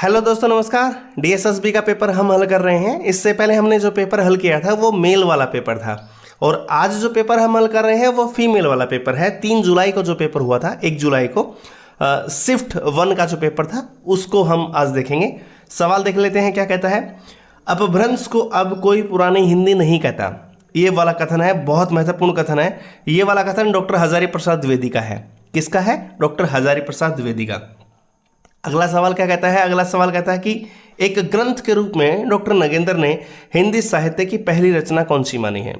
Hello दोस्तों, नमस्कार। DSSB का पेपर हम हल कर रहे हैं। इससे पहले हमने जो पेपर हल किया था वो मेल वाला पेपर था, और आज जो पेपर हम हल कर रहे हैं वो फीमेल वाला पेपर है। 3 जुलाई को जो पेपर हुआ था, 1 जुलाई को शिफ्ट 1 का जो पेपर था उसको हम आज देखेंगे। सवाल देख लेते हैं क्या कहता है। अपभ्रंश को अब कोई पुरानी हिंदी नहीं कहता, ये वाला कथन है, बहुत महत्वपूर्ण कथन है। ये वाला कथन डॉक्टर हजारी प्रसाद द्विवेदी का है। किसका है? डॉक्टर हजारी प्रसाद द्विवेदी का। अगला सवाल क्या कहता है? अगला सवाल कहता है कि एक ग्रंथ के रूप में डॉक्टर नगेंद्र ने हिंदी साहित्य की पहली रचना कौन सी मानी है?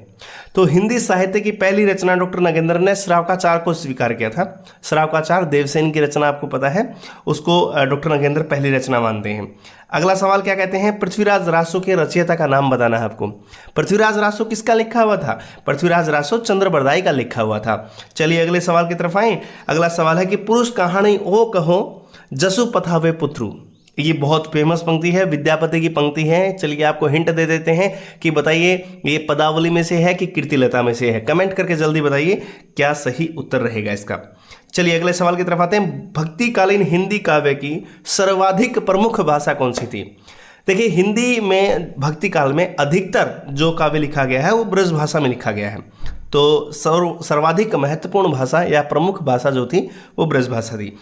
तो हिंदी साहित्य की पहली रचना डॉक्टर नगेंद्र ने श्रावकाचार को स्वीकार किया था। श्रावकाचार देवसेन की रचना आपको पता है, उसको डॉक्टर नगेंद्र पहली रचना मानते हैं। अगला सवाल क्या कहते हैं? पृथ्वीराज रासो के रचयिता का नाम बताना है आपको। पृथ्वीराज रासो किसका लिखा हुआ था? पृथ्वीराज रासो चंद्रबरदाई का लिखा हुआ था। चलिए अगले सवाल की तरफ आए। अगला सवाल है कि पुरुष कहानी ओ कहो जसु पथावे पुत्रु। ये बहुत फेमस पंक्ति है, विद्यापति की पंक्ति है। चलिए आपको हिंट दे देते हैं कि बताइए ये पदावली में से है कि कीर्तिलता में से है। कमेंट करके जल्दी बताइए क्या सही उत्तर रहेगा इसका। चलिए अगले सवाल की तरफ आते हैं। भक्तिकालीन हिंदी काव्य की सर्वाधिक प्रमुख भाषा कौन सी थी? देखिए, हिंदी में भक्ति काल में अधिकतर जो काव्य लिखा गया है वो ब्रज भाषा में लिखा गया है। तो सर्वाधिक महत्वपूर्ण भाषा या प्रमुख भाषा जो थी वो ब्रज भाषा थी।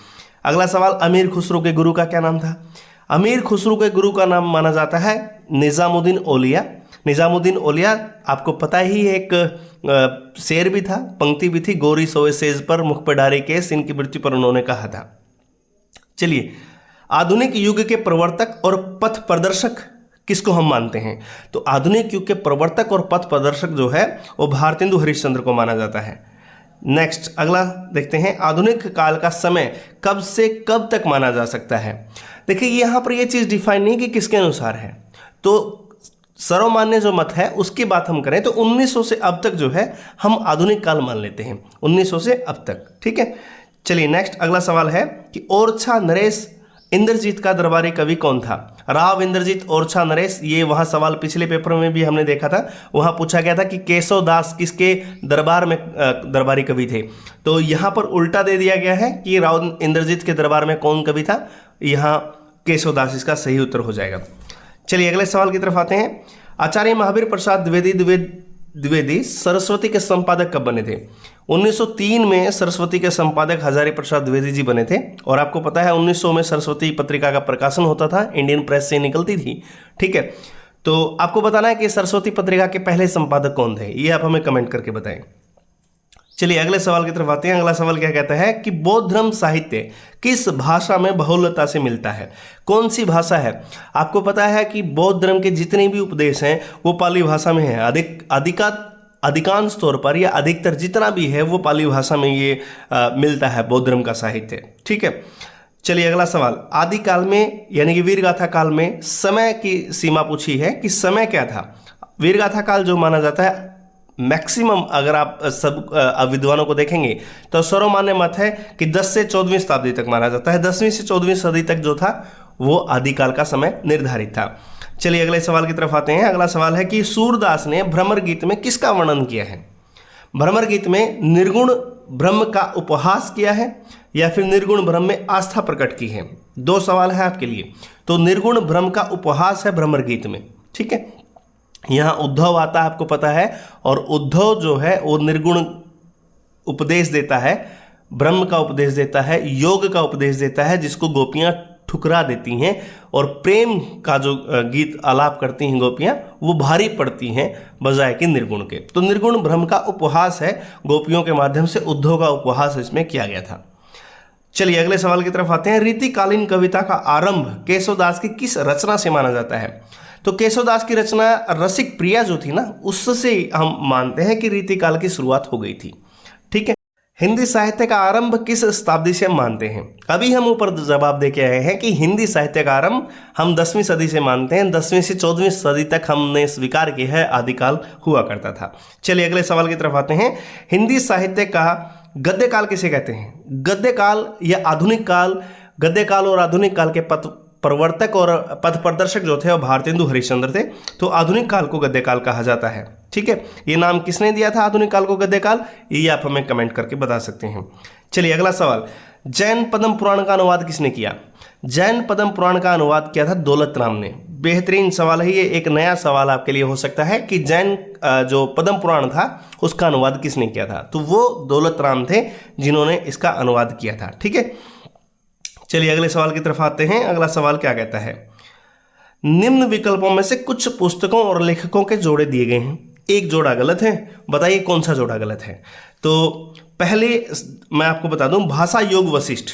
अगला सवाल, अमीर खुसरो के गुरु का क्या नाम था? अमीर खुसरो के गुरु का नाम माना जाता है निजामुद्दीन औलिया। निजामुद्दीन औलिया आपको पता ही, एक शेर भी था, पंक्ति भी थी, गोरी सोए सेज पर मुख पर डारे केस, इनकी मृत्यु पर उन्होंने कहा था। चलिए, आधुनिक युग के प्रवर्तक और पथ प्रदर्शक किसको हम मानते हैं? तो आधुनिक युग के प्रवर्तक और पथ प्रदर्शक जो है वो भारतेंदु हरिश्चंद्र को माना जाता है। नेक्स्ट अगला देखते हैं। आधुनिक काल का समय कब से कब तक माना जा सकता है? देखिए, यहाँ पर ये चीज़ डिफाइन नहीं कि किसके अनुसार है। तो सर्वमान्य जो मत है उसकी बात हम करें तो 1900 से अब तक जो है हम आधुनिक काल मान लेते हैं, 1900 से अब तक। ठीक है, चलिए नेक्स्ट अगला सवाल है कि ओरछा नरेश इंद्रजीत का दरबारी कवि कौन था? राव इंद्रजीत ओरछा नरेश, ये वहाँ सवाल पिछले पेपर में भी हमने देखा था। वहाँ पूछा गया था कि केशव दास किसके दरबार में दरबारी कवि थे। तो यहाँ पर उल्टा दे दिया गया है कि राव इंद्रजीत के दरबार में कौन कवि था। यहाँ केशव दास इसका सही उत्तर हो जाएगा। चलिए अगले सवाल की तरफ आते हैं। आचार्य महावीर प्रसाद द्विवेदी सरस्वती के संपादक कब बने थे? 1903 में सरस्वती के संपादक हजारी प्रसाद द्विवेदी जी बने थे। और आपको पता है 1900 में सरस्वती पत्रिका का प्रकाशन होता था, इंडियन प्रेस से निकलती थी। ठीक है, तो आपको बताना है कि सरस्वती पत्रिका के पहले संपादक कौन थे, ये आप हमें कमेंट करके बताएं। चलिए अगले सवाल की तरफ आते हैं। अगला सवाल क्या कहता है कि बौद्ध धर्म साहित्य किस भाषा में बहुलता से मिलता है? कौन सी भाषा है? आपको पता है कि बौद्ध धर्म के जितने भी उपदेश हैं वो पाली भाषा में है। अधिकांश तौर पर या अधिकतर जितना भी है वो पाली भाषा में ये मिलता है बौद्ध धर्म का साहित्य। ठीक है, चलिए अगला सवाल। आदिकाल में यानी कि वीरगाथा काल में समय की सीमा पूछी है कि समय क्या था? वीरगाथा काल जो माना जाता है मैक्सिमम, अगर आप सब विद्वानों को देखेंगे तो सर्वमान्य मत है कि 10 से 14वीं शताब्दी तक माना जाता है। 10वीं से 14वीं सदी तक जो था वो आदिकाल का समय निर्धारित था। चलिए अगले सवाल की तरफ आते हैं। अगला सवाल है कि सूरदास ने भ्रमर गीत में किसका वर्णन किया है? भ्रमर गीत में निर्गुण ब्रह्म का उपहास किया है या फिर निर्गुण ब्रह्म में आस्था प्रकट की है? 2 सवाल है आपके लिए। तो निर्गुण ब्रह्म का उपहास है भ्रमर गीत में। ठीक है, यहाँ उद्धव आता है, आपको पता है, और उद्धव जो है वो निर्गुण उपदेश देता है, ब्रह्म का उपदेश देता है, योग का उपदेश देता है, जिसको गोपियां ठुकरा देती हैं। और प्रेम का जो गीत आलाप करती हैं गोपियां वो भारी पड़ती हैं बजाय कि निर्गुण के। तो निर्गुण ब्रह्म का उपहास है, गोपियों के माध्यम से उद्धव का उपहास इसमें किया गया था। चलिए अगले सवाल की तरफ आते हैं। रीतिकालीन कविता का आरंभ केशवदास की किस रचना से माना जाता है? तो केशवदास की रचना रसिक प्रिया जो थी ना, उससे हम मानते हैं कि रीतिकाल की शुरुआत हो गई थी। ठीक है, हिंदी साहित्य का आरंभ किस शताब्दी से हम मानते हैं? अभी हम ऊपर जवाब दे के आए हैं कि हिंदी साहित्य का आरंभ हम 10वीं सदी से मानते हैं। 10वीं से 14वीं सदी तक हमने स्वीकार किया है आदिकाल हुआ करता था। चलिए अगले सवाल की तरफ आते हैं। हिंदी साहित्य का गद्य काल किसे कहते हैं? गद्य काल या आधुनिक काल, गद्य काल और आधुनिक काल के प्रवर्तक और पथ प्रदर्शक जो थे वो भारतेंदु हरिश्चंद्र थे। तो आधुनिक काल को गद्य काल कहा जाता है। ठीक है, ये नाम किसने दिया था आधुनिक काल को गद्य काल, ये आप हमें कमेंट करके बता सकते हैं। चलिए अगला सवाल। जैन पद्म पुराण का अनुवाद किसने किया? जैन पद्म पुराण का अनुवाद किया था दौलत राम ने। बेहतरीन सवाल है ये, एक नया सवाल आपके लिए हो सकता है कि जैन जो पद्म पुराण था उसका अनुवाद किसने किया था? तो वो दौलत राम थे जिन्होंने इसका अनुवाद किया था। ठीक है, चलिए अगले सवाल की तरफ आते हैं। अगला सवाल क्या कहता है, निम्न विकल्पों में से कुछ पुस्तकों और लेखकों के जोड़े दिए गए हैं, एक जोड़ा गलत है, बताइए कौन सा जोड़ा गलत है। तो पहले मैं आपको बता दूं, भाषा योग वशिष्ठ,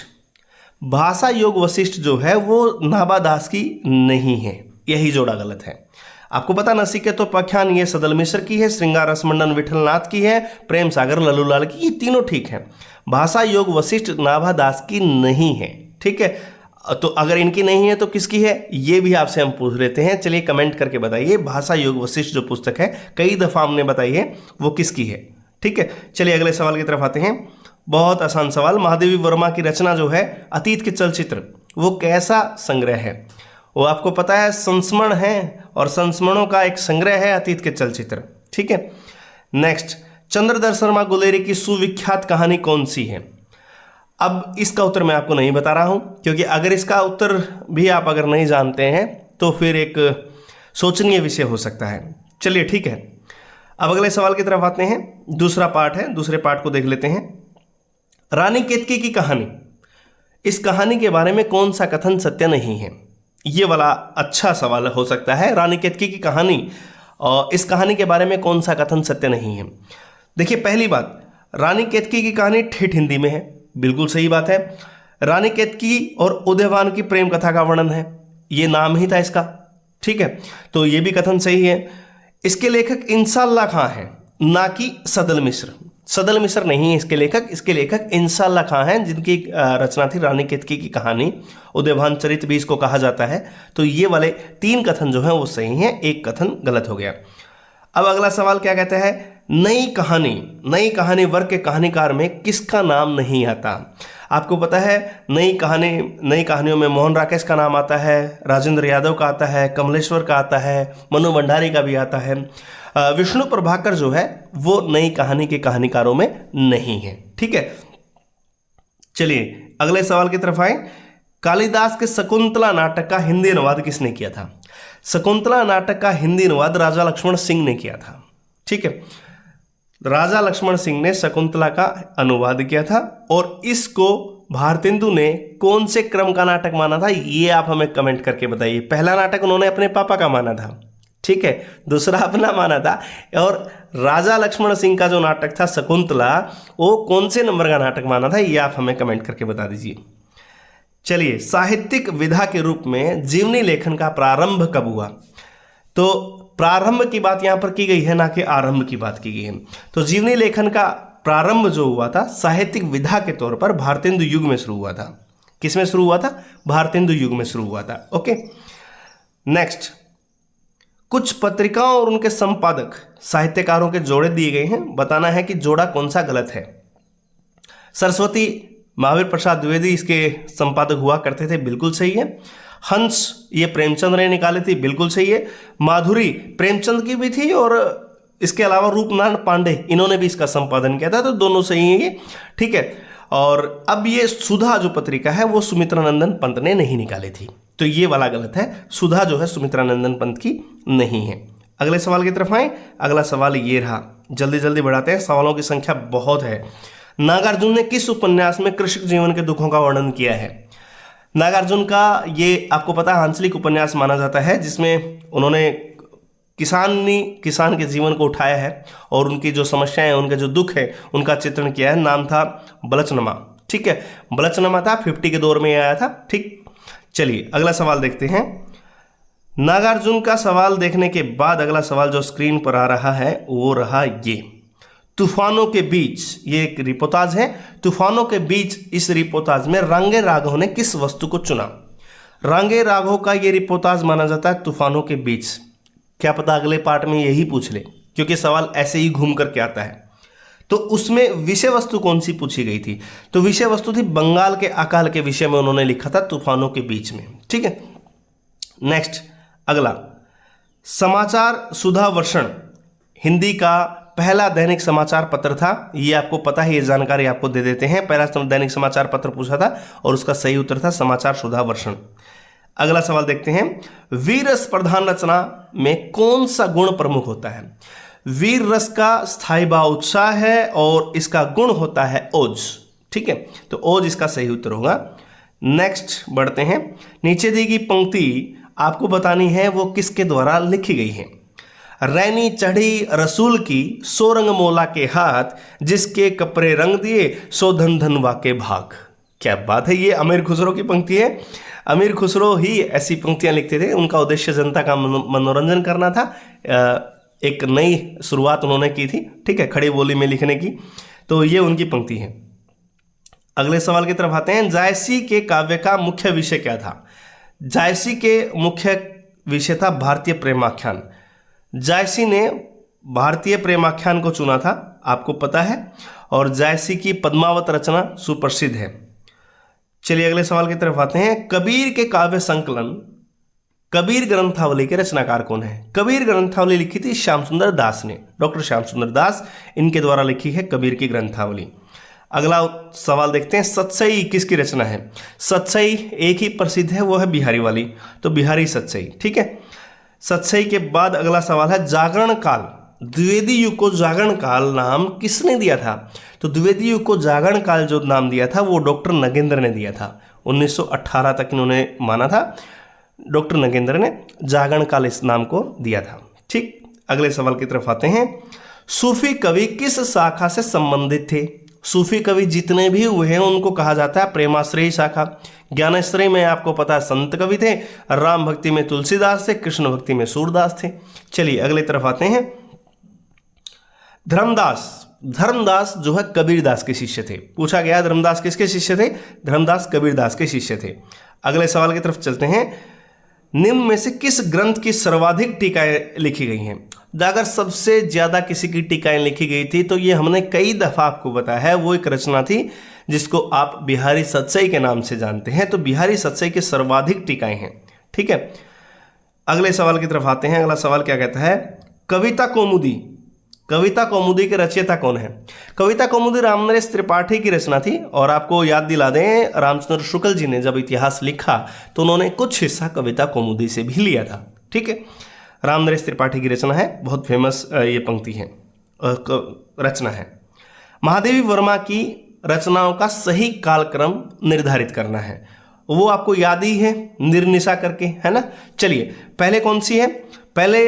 भाषा योग वशिष्ठ जो है वो नाभा दास की नहीं है, यही जोड़ा गलत है। आपको पता नचिकेतोपाख्यान ये सदल मिश्र की है, श्रृंगार रसमंडन विठलनाथ की है, प्रेम सागर लल्लूलाल की, ये तीनों ठीक है। भाषा योग वशिष्ठ नाभा दास की नहीं है। ठीक है, तो अगर इनकी नहीं है तो किसकी है, ये भी आपसे हम पूछ लेते हैं। चलिए कमेंट करके बताइए, भाषा योग वशिष्ठ जो पुस्तक है कई दफा हमने बताई है वो किसकी है। ठीक है, चलिए अगले सवाल की तरफ आते हैं। बहुत आसान सवाल, महादेवी वर्मा की रचना जो है अतीत के चलचित्र, वो कैसा संग्रह है? वो आपको पता है संस्मरण है, और संस्मरणों का एक संग्रह है अतीत के चलचित्र। ठीक है, नेक्स्ट, चंद्रधर शर्मा गुलेरी की सुविख्यात कहानी कौन सी है? अब इसका उत्तर मैं आपको नहीं बता रहा हूं, क्योंकि अगर इसका उत्तर भी आप अगर नहीं जानते हैं तो फिर एक सोचनीय विषय हो सकता है। चलिए ठीक है, अब अगले सवाल की तरफ आते हैं। दूसरा पार्ट है, दूसरे पार्ट को देख लेते हैं। रानी केतकी की कहानी, इस कहानी के बारे में कौन सा कथन सत्य नहीं है? ये वाला अच्छा सवाल हो सकता है। रानी केतकी की कहानी, और इस कहानी के बारे में कौन सा कथन सत्य नहीं है? देखिए पहली बात, रानी केतकी की कहानी ठेठ हिंदी में है, बिल्कुल सही बात है। रानी केतकी और उदयभान की प्रेम कथा का वर्णन है, ये नाम ही था इसका। ठीक है, तो ये भी कथन सही है। इसके लेखक इंसाल्लाह खां हैं, ना कि सदल मिश्र। सदल मिश्र नहीं है इसके लेखक, इसके लेखक इंसाल्लाह खां हैं, जिनकी रचना थी रानी केतकी की कहानी। उदयभान चरित्र भी इसको कहा जाता है। तो ये वाले 3 कथन जो हैं वो सही हैं, एक कथन गलत हो गया। अब अगला सवाल क्या कहता है, नई कहानी वर्ग के कहानीकार में किसका नाम नहीं आता? आपको पता है नई कहानियों में मोहन राकेश का नाम आता है, राजेंद्र यादव का आता है, कमलेश्वर का आता है, मनु भंडारी का भी आता है। विष्णु प्रभाकर जो है वो नई कहानी के कहानीकारों में नहीं है। ठीक है, चलिए अगले सवाल की तरफ आए। कालिदास के शकुंतला नाटक का हिंदी अनुवाद किसने किया था? शकुंतला नाटक का हिंदी अनुवाद राजा लक्ष्मण सिंह ने किया था। ठीक है, राजा लक्ष्मण सिंह ने शकुंतला का अनुवाद किया था, और इसको भारतेंदु ने कौन से क्रम का नाटक माना था, ये आप हमें कमेंट करके बताइए। पहला नाटक उन्होंने अपने पापा का माना था, ठीक है, दूसरा अपना माना था, और राजा लक्ष्मण सिंह का जो नाटक था शकुंतला, वो कौन से नंबर का नाटक माना था, ये आप हमें कमेंट करके बता दीजिए। चलिए, साहित्यिक विधा के रूप में जीवनी लेखन का प्रारंभ कब हुआ? तो प्रारंभ की बात यहां पर की गई है, ना कि आरंभ की बात की गई है। तो जीवनी लेखन का प्रारंभ जो हुआ था साहित्यिक विधा के तौर पर भारतेंदु युग में शुरू हुआ था। किस में शुरू हुआ था? भारतेंदु युग में शुरू हुआ था। ओके, नेक्स्ट, कुछ पत्रिकाओं और उनके संपादक साहित्यकारों के जोड़े दिए गए हैं, बताना है कि जोड़ा कौन सा गलत है। सरस्वती महावीर प्रसाद द्विवेदी इसके संपादक हुआ करते थे, बिल्कुल सही है। हंस ये प्रेमचंद ने निकाली थी, बिल्कुल सही है। माधुरी प्रेमचंद की भी थी, और इसके अलावा रूपनारायण पांडे इन्होंने भी इसका संपादन किया था, तो दोनों सही है ये। ठीक है, और अब ये सुधा जो पत्रिका है वो सुमित्रानंदन पंत ने नहीं निकाली थी, तो ये वाला गलत है। सुधा जो है सुमित्रानंदन पंत की नहीं है। अगले सवाल की तरफ आए। अगला सवाल ये रहा, जल्दी जल्दी बढ़ाते हैं, सवालों की संख्या बहुत है। नागार्जुन ने किस उपन्यास में कृषक जीवन के दुखों का वर्णन किया है? नागार्जुन का ये आपको पता है आंचलिक उपन्यास माना जाता है, जिसमें उन्होंने किसान के जीवन को उठाया है और उनकी जो समस्याएं हैं, उनके जो दुख है, उनका चित्रण किया है। नाम था बलचनमा। ठीक है, बलचनमा था, 50 के दौर में आया था। ठीक, चलिए अगला सवाल देखते हैं। नागार्जुन का सवाल देखने के बाद अगला सवाल जो स्क्रीन पर आ रहा है वो रहा ये, तूफानों के बीच, ये एक रिपोर्टाज है। तूफानों के बीच, इस रिपोर्टाज में रांगे राघव ने किस वस्तु को चुना? रांगे राघव का ये रिपोर्टाज माना जाता है तूफानों के बीच। क्या पता अगले पार्ट में यही पूछ ले, क्योंकि सवाल ऐसे ही घूम करके आता है। तो उसमें विषय वस्तु कौन सी पूछी गई थी? तो विषय वस्तु थी बंगाल के अकाल के विषय में उन्होंने लिखा था, तूफानों के बीच में। ठीक है, नेक्स्ट अगला, समाचार सुधा वर्षण हिंदी का पहला दैनिक समाचार पत्र था? ये आपको पता है, ये जानकारी आपको दे देते हैं। पहला दैनिक समाचार पत्र पूछा था और उसका सही उत्तर था समाचार सुधा वर्षण। अगला सवाल देखते हैं, वीर रस प्रधान रचना में कौन सा गुण प्रमुख होता है? वीर रस का स्थायी भाव उत्साह है और इसका गुण होता है ओज। ठीक है, तो ओज इसका सही उत्तर होगा। नेक्स्ट बढ़ते हैं, नीचे दी गई पंक्ति आपको बतानी है वो किसके द्वारा लिखी गई है। रैनी चढ़ी रसूल की सो रंग मोला के हाथ, जिसके कपड़े रंग दिए सो धन धनवा के भाग। क्या बात है, ये अमीर खुसरो की पंक्ति है। अमीर खुसरो ही ऐसी पंक्तियां लिखते थे। उनका उद्देश्य जनता का मनोरंजन करना था। एक नई शुरुआत उन्होंने की थी, ठीक है, खड़ी बोली में लिखने की। तो ये उनकी पंक्ति है। अगले सवाल की तरफ आते हैं, जायसी के काव्य का मुख्य विषय क्या था? जायसी के मुख्य विषय था भारतीय प्रेमाख्यान। जायसी ने भारतीय प्रेमाख्यान को चुना था, आपको पता है, और जायसी की पद्मावत रचना सुप्रसिद्ध है। चलिए अगले सवाल की तरफ आते हैं, कबीर के काव्य संकलन कबीर ग्रंथावली के रचनाकार कौन है? कबीर ग्रंथावली लिखी थी श्याम सुंदर दास ने, डॉक्टर श्याम सुंदर दास, इनके द्वारा लिखी है कबीर की ग्रंथावली। अगला सवाल देखते हैं, सतसई किसकी रचना है? सतसई एक ही प्रसिद्ध है, वो है बिहारी वाली, तो बिहारी सतसई। ठीक है, सतसई के बाद अगला सवाल है, जागरण काल, द्विवेदी युग को जागरण काल नाम किसने दिया था? तो द्विवेदी युग को जागरण काल जो नाम दिया था वो डॉक्टर नगेंद्र ने दिया था। 1918 तक इन्होंने माना था, डॉक्टर नगेंद्र ने जागरण काल इस नाम को दिया था। ठीक, अगले सवाल की तरफ आते हैं, सूफी कवि किस शाखा से संबंधित थे? सूफी कवि जितने भी हुए हैं उनको कहा जाता है प्रेमाश्रयी शाखा। ज्ञानाश्रय में आपको पता है संत कवि थे, राम भक्ति में तुलसीदास थे, कृष्ण भक्ति में सूरदास थे। चलिए अगले तरफ आते हैं, धर्मदास जो है कबीरदास के शिष्य थे। पूछा गया धर्मदास किसके शिष्य थे? धर्मदास कबीरदास के शिष्य थे। अगले सवाल की तरफ चलते हैं, निम्न में से किस ग्रंथ की सर्वाधिक टीकाएं लिखी गई हैं? अगर सबसे ज्यादा किसी की टीकाएं लिखी गई थी तो ये हमने कई दफा आपको बताया है, वो एक रचना थी जिसको आप बिहारी सतसई के नाम से जानते हैं। तो बिहारी सतसई के सर्वाधिक टीकाएं हैं। ठीक है, अगले सवाल की तरफ आते हैं। अगला सवाल क्या कहता है, कविता कौमुदी के रचयिता कौन है? कविता कौमुदी रामनरेश त्रिपाठी की रचना थी। और आपको याद दिला दें, रामचंद्र शुक्ल जी ने जब इतिहास लिखा तो उन्होंने कुछ हिस्सा कविता कौमुदी से भी लिया था। ठीक है, रामनरेश त्रिपाठी की रचना है, बहुत फेमस ये पंक्ति है, रचना है। महादेवी वर्मा की रचनाओं का सही कालक्रम निर्धारित करना है, वो आपको याद ही है, निर्निशा करके, है ना। चलिए पहले कौन सी है? पहले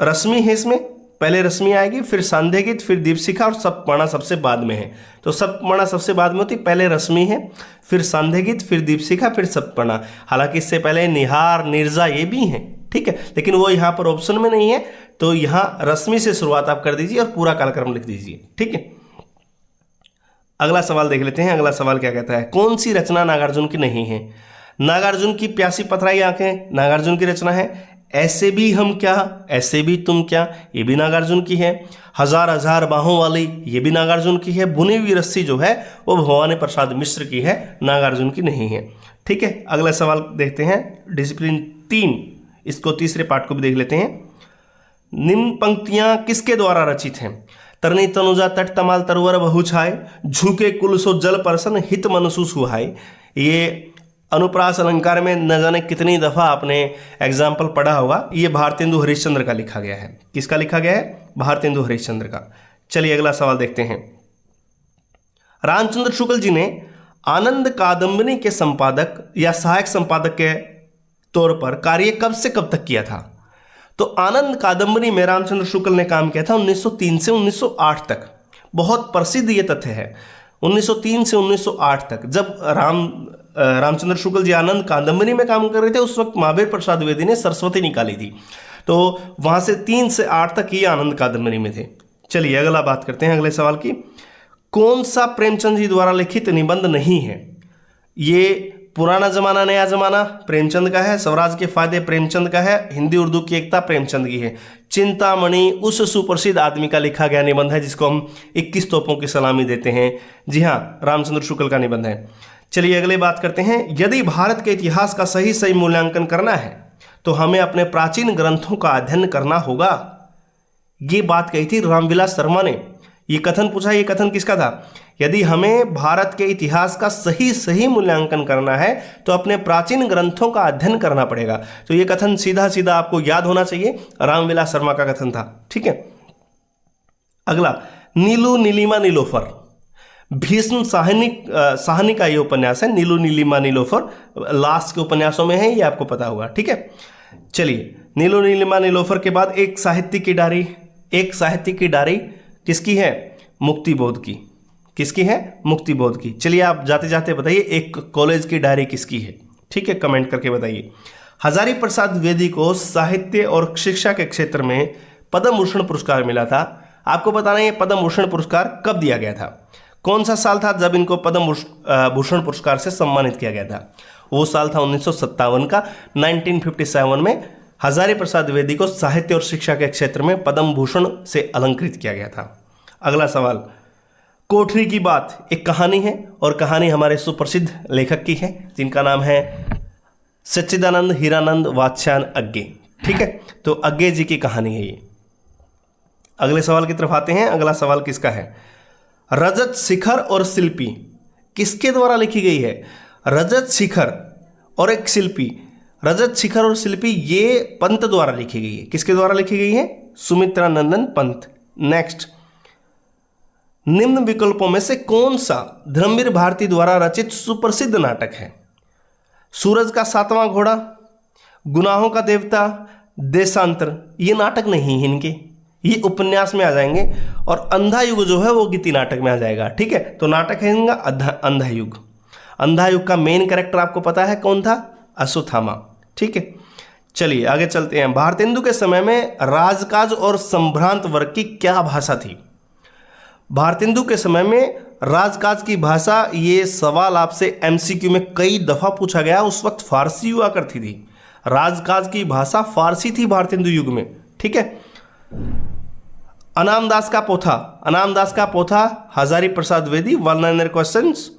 रश्मि है, इसमें पहले रश्मि आएगी, फिर सांध्य गीत, फिर दीपशिखा और सप्तमणा सबसे बाद में है। तो सप्तमणा सबसे बाद में होती, पहले रश्मि है, फिर सांध्य गीत, फिर दीपशिखा, फिर सप्तमणा। हालांकि इससे पहले निहार, निर्जा ये भी हैं, ठीक है, लेकिन वो यहाँ पर ऑप्शन में नहीं है। तो यहाँ रश्मि से शुरुआत आप कर दीजिए और पूरा कालक्रम लिख दीजिए। ठीक है, अगला सवाल देख लेते हैं। अगला सवाल क्या कहता है, कौन सी रचना नागार्जुन की नहीं है? नागार्जुन की प्यासी पथराई आंखें नागार्जुन की रचना है। ऐसे भी हम क्या, ऐसे भी तुम क्या, ये भी नागार्जुन की है। हजार हजार बाहों वाली, ये भी नागार्जुन की है। बुनी हुई रस्सी जो है वो भवानी प्रसाद मिश्र की है, नागार्जुन की नहीं है। ठीक है, अगला सवाल देखते हैं, डिसिप्लिन 3, इसको तीसरे पार्ट को भी देख लेते हैं। निम्न पंक्तियां किसके द्वारा रचित हैं? तरनी तनुजा तट तमाल तरवर बहु छाए, झुके कुल सो जल परसन हित मनसु सुहाय। ये अनुप्रास अलंकार में न जाने कितनी दफा आपने एग्जाम्पल पढ़ा होगा। ये भारतेंदु हरिश्चंद्र का लिखा गया है। किसका लिखा गया है? भारतेंदु हरिश्चंद्र का। चलिए अगला सवाल देखते हैं। रामचंद्र शुक्ल जी ने आनंद कादंबरी के संपादक या सहायक संपादक के तौर पर कार्य कब से कब तक किया था? तो आनंद कादंबरी में रामचंद्र शुक्ल ने काम किया था 1903 से 1908 तक। बहुत प्रसिद्ध ये तथ्य है, 1903 से 1908 तक। जब रामचंद्र शुक्ल जी आनंद कादंबरी में काम कर रहे थे, उस वक्त महावीर प्रसाद द्विवेदी ने सरस्वती निकाली थी। तो वहां से 3 से 8 तक ये आनंद कादंबरी में थे। चलिए अगला बात करते हैं अगले सवाल की। कौन सा प्रेमचंद जी द्वारा लिखित निबंध नहीं है? ये पुराना जमाना नया जमाना प्रेमचंद का है, स्वराज के फायदे प्रेमचंद का है, हिंदी उर्दू की एकता प्रेमचंद की है, चिंतामणि उस सुप्रसिद्ध आदमी का लिखा गया निबंध है जिसको हम 21 तोपों की सलामी देते हैं। जी हाँ, रामचंद्र शुक्ल का निबंध है। चलिए अगले बात करते हैं। यदि भारत के इतिहास का सही मूल्यांकन करना है तो हमें अपने प्राचीन ग्रंथों का अध्ययन करना होगा। ये बात कही थी रामविलास शर्मा ने। ये कथन पूछा, ये कथन किसका था? यदि हमें भारत के इतिहास का सही मूल्यांकन करना है तो अपने प्राचीन ग्रंथों का अध्ययन करना पड़ेगा। तो ये कथन सीधा सीधा आपको याद होना चाहिए, रामविलास शर्मा का कथन था। ठीक है, अगला नीलू नीलिमा नीलोफर, भीष्म साहनी का ये उपन्यास है। नीलू नीलिमा नीलोफर लास्ट के उपन्यासों में है, ये आपको पता होगा। ठीक है, चलिए नीलू नीलिमा नीलोफर के बाद एक साहित्य की डायरी किसकी है? मुक्तिबोध की। किसकी है? मुक्तिबोध की। चलिए आप जाते जाते बताइए एक कॉलेज की डायरी किसकी है? ठीक है, कमेंट करके बताइए। हजारी प्रसाद द्विवेदी को साहित्य और शिक्षा के क्षेत्र में पद्म भूषण पुरस्कार मिला था। आपको बताना है ये पद्म भूषण पुरस्कार कब दिया गया था? कौन सा साल था जब इनको पद्म भूषण पुरस्कार से सम्मानित किया गया था? वो साल था 1957 का। 1957 में हजारी प्रसाद द्विवेदी को साहित्य और शिक्षा के क्षेत्र में पद्म भूषण से अलंकृत किया गया था। अगला सवाल, कोठरी की बात एक कहानी है और कहानी हमारे सुप्रसिद्ध लेखक की है जिनका नाम है सच्चिदानंद हीरानंद वात्स्यायन अग्गे। ठीक है, तो अग्गे जी की कहानी है ये। अगले सवाल की तरफ आते हैं। अगला सवाल किसका है? रजत शिखर और शिल्पी किसके द्वारा लिखी गई है? रजत शिखर और एक शिल्पी, रजत शिखर और शिल्पी ये पंत द्वारा लिखी गई है। किसके द्वारा लिखी गई है? सुमित्रा नंदन पंत। नेक्स्ट, निम्न विकल्पों में से कौन सा धर्मवीर भारती द्वारा रचित सुप्रसिद्ध नाटक है? सूरज का सातवां घोड़ा, गुनाहों का देवता, देशांतर। ये नाटक नहीं है इनके, ये उपन्यास में आ जाएंगे। और अंधा युग जो है वो गीति नाटक में आ जाएगा। ठीक है, तो नाटक है इनका अंधा युग। अंधा युग का मेन कैरेक्टर आपको पता है कौन था? अश्वत्थामा। ठीक है, चलिए आगे चलते हैं। भारतेंदु के समय में राजकाज और संभ्रांत वर्ग की क्या भाषा थी? भारतेंदु के समय में राजकाज की भाषा, ये सवाल आपसे एमसीक्यू में कई दफा पूछा गया। उस वक्त फारसी हुआ करती थी। राजकाज की भाषा फारसी थी भारतेंदु युग में। ठीक है, अनामदास का पोथा हजारी प्रसाद द्विवेदी। 1 क्वेश्चंस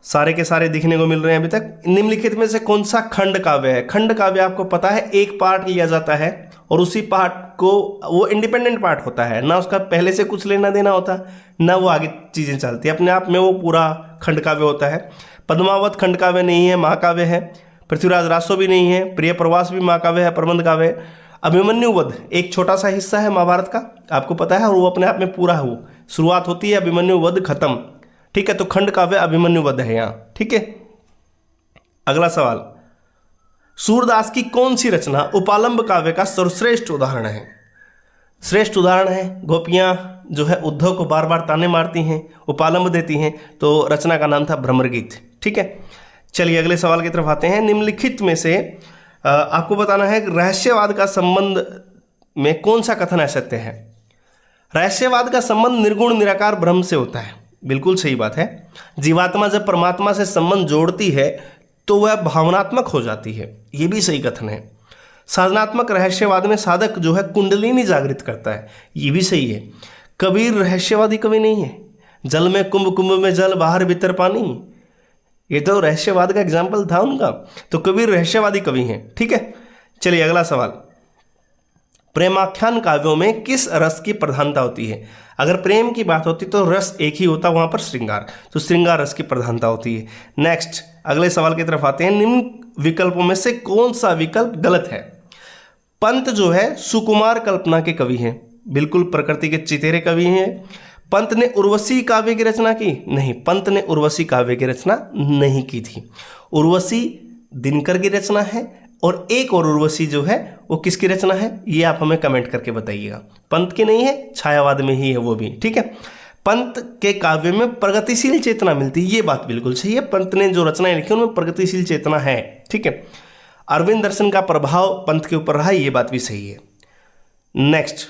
सारे के सारे दिखने को मिल रहे हैं अभी तक। निम्नलिखित में से कौन सा खंड काव्य है? खंड काव्य आपको पता है एक पार्ट लिया जाता है और उसी पार्ट को, वो इंडिपेंडेंट पार्ट होता है ना, उसका पहले से कुछ लेना देना होता ना, वो आगे चीजें चलती है अपने आप में, वो पूरा खंड काव्य होता है। पद्मावत खंड काव्य नहीं है, महाकाव्य है। पृथ्वीराज रासो भी नहीं है। प्रिय प्रवास भी महाकाव्य है, प्रबंध काव्य। अभिमन्यु वध एक छोटा सा हिस्सा है महाभारत का, आपको पता है, और वो अपने आप में पूरा है। वो शुरुआत होती है अभिमन्यु वध, खत्म। ठीक है, तो खंड काव्य अभिमन्यु वध है यहाँ। ठीक है, अगला सवाल, सूरदास की कौन सी रचना उपालंब काव्य का सर्वश्रेष्ठ उदाहरण है? श्रेष्ठ उदाहरण है। गोपियां जो है उद्धव को बार बार ताने मारती हैं, उपालंब देती हैं, तो रचना का नाम था भ्रमर गीत। ठीक है, चलिए अगले सवाल की तरफ आते हैं। निम्नलिखित में से आपको बताना है कि रहस्यवाद का संबंध में कौन सा कथन असत्य है? रहस्यवाद का संबंध निर्गुण निराकार ब्रह्म से होता है। बिल्कुल सही बात है। जीवात्मा जब परमात्मा से संबंध जोड़ती है तो वह भावनात्मक हो जाती है, ये भी सही कथन है। साधनात्मक रहस्यवाद में साधक जो है कुंडलिनी जागृत करता है, ये भी सही है। कबीर रहस्यवादी कवि नहीं है। जल में कुंभ, कुंभ में जल, बाहर भीतर पानी, ये तो रहस्यवाद का एग्जाम्पल था उनका। तो कबीर रहस्यवादी कवि हैं। ठीक है, चलिए अगला सवाल, प्रेमाख्यान काव्यों में किस रस की प्रधानता होती है? अगर प्रेम की बात होती तो रस एक ही होता, वहां पर श्रृंगार, तो श्रृंगार रस की प्रधानता होती है। नेक्स्ट, अगले सवाल की तरफ आते हैं। निम्न विकल्पों में से कौन सा विकल्प गलत है? पंत जो है सुकुमार कल्पना के कवि हैं, बिल्कुल प्रकृति के चितेरे कवि हैं। पंत ने उर्वशी काव्य की रचना की? नहीं, पंत ने उर्वशी काव्य की रचना नहीं की थी। उर्वशी दिनकर की रचना है और एक और उर्वशी जो है वो किसकी रचना है, ये आप हमें कमेंट करके बताइएगा। पंत की नहीं है, छायावाद में ही है वो भी। ठीक है, पंत के काव्य में प्रगतिशील चेतना मिलती है, ये बात बिल्कुल सही है। पंत ने जो रचनाएं लिखी उनमें प्रगतिशील चेतना है। ठीक है, अरविंद दर्शन का प्रभाव पंत के ऊपर रहा, ये बात भी सही है। नेक्स्ट,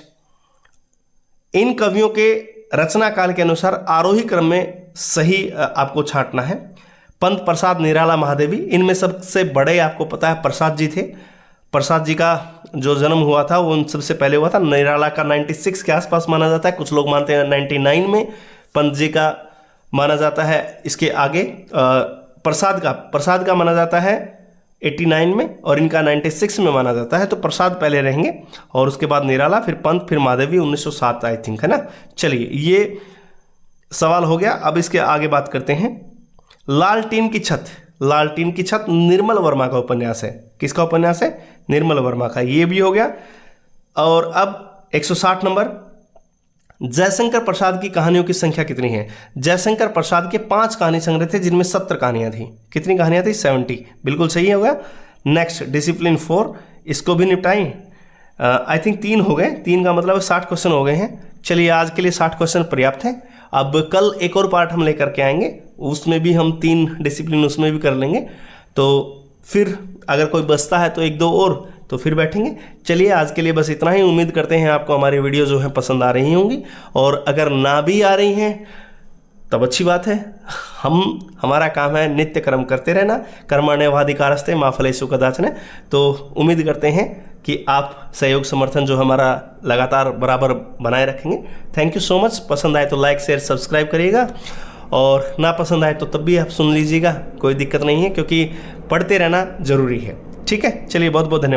इन कवियों के रचना काल के अनुसार आरोही क्रम में सही आपको छांटना है। पंत, प्रसाद, निराला, महादेवी, इनमें सबसे बड़े आपको पता है प्रसाद जी थे। प्रसाद जी का जो जन्म हुआ था वो उन सबसे पहले हुआ था। निराला का 96 के आसपास माना जाता है, कुछ लोग मानते हैं 99 में। पंत जी का माना जाता है इसके आगे। प्रसाद का माना जाता है 89 में और इनका 96 में माना जाता है। तो प्रसाद पहले रहेंगे और उसके बाद निराला, फिर पंत, फिर माधवी 1907 आई थिंक, है ना। चलिए ये सवाल हो गया। अब इसके आगे बात करते हैं। लालटेन की छत, लालटेन की छत निर्मल वर्मा का उपन्यास है। किसका उपन्यास है? निर्मल वर्मा का। ये भी हो गया। और अब 160 नंबर, जयशंकर प्रसाद की कहानियों की संख्या कितनी है? जयशंकर प्रसाद के 5 कहानी संग्रह थे जिनमें 70 कहानियां थी। कितनी कहानियां थी? 70। बिल्कुल सही हो गया। नेक्स्ट डिसिप्लिन 4, इसको भी निपटाएं। आई थिंक 3 हो गए। 3 का मतलब 60 क्वेश्चन हो गए हैं। चलिए आज के लिए 60 क्वेश्चन पर्याप्त है। अब कल एक और पार्ट हम लेकर के आएंगे, उसमें भी हम 3 डिसिप्लिन उसमें भी कर लेंगे। तो फिर अगर कोई बचता है तो 1-2 और, तो फिर बैठेंगे। चलिए आज के लिए बस इतना ही। उम्मीद करते हैं आपको हमारी वीडियो जो है पसंद आ रही होंगी, और अगर ना भी आ रही हैं तब अच्छी बात है। हमारा काम है नित्य कर्म करते रहना, कर्मण्येवाधिकारस्ते मा फलेषु कदाचन। तो उम्मीद करते हैं कि आप सहयोग समर्थन जो हमारा लगातार बराबर बनाए रखेंगे। Thank you so much. पसंद आए तो लाइक शेयर सब्सक्राइब करिएगा, और ना पसंद आए तो तब भी आप सुन लीजिएगा, कोई दिक्कत नहीं है, क्योंकि पढ़ते रहना जरूरी है। ठीक है, चलिए बहुत बहुत धन्यवाद।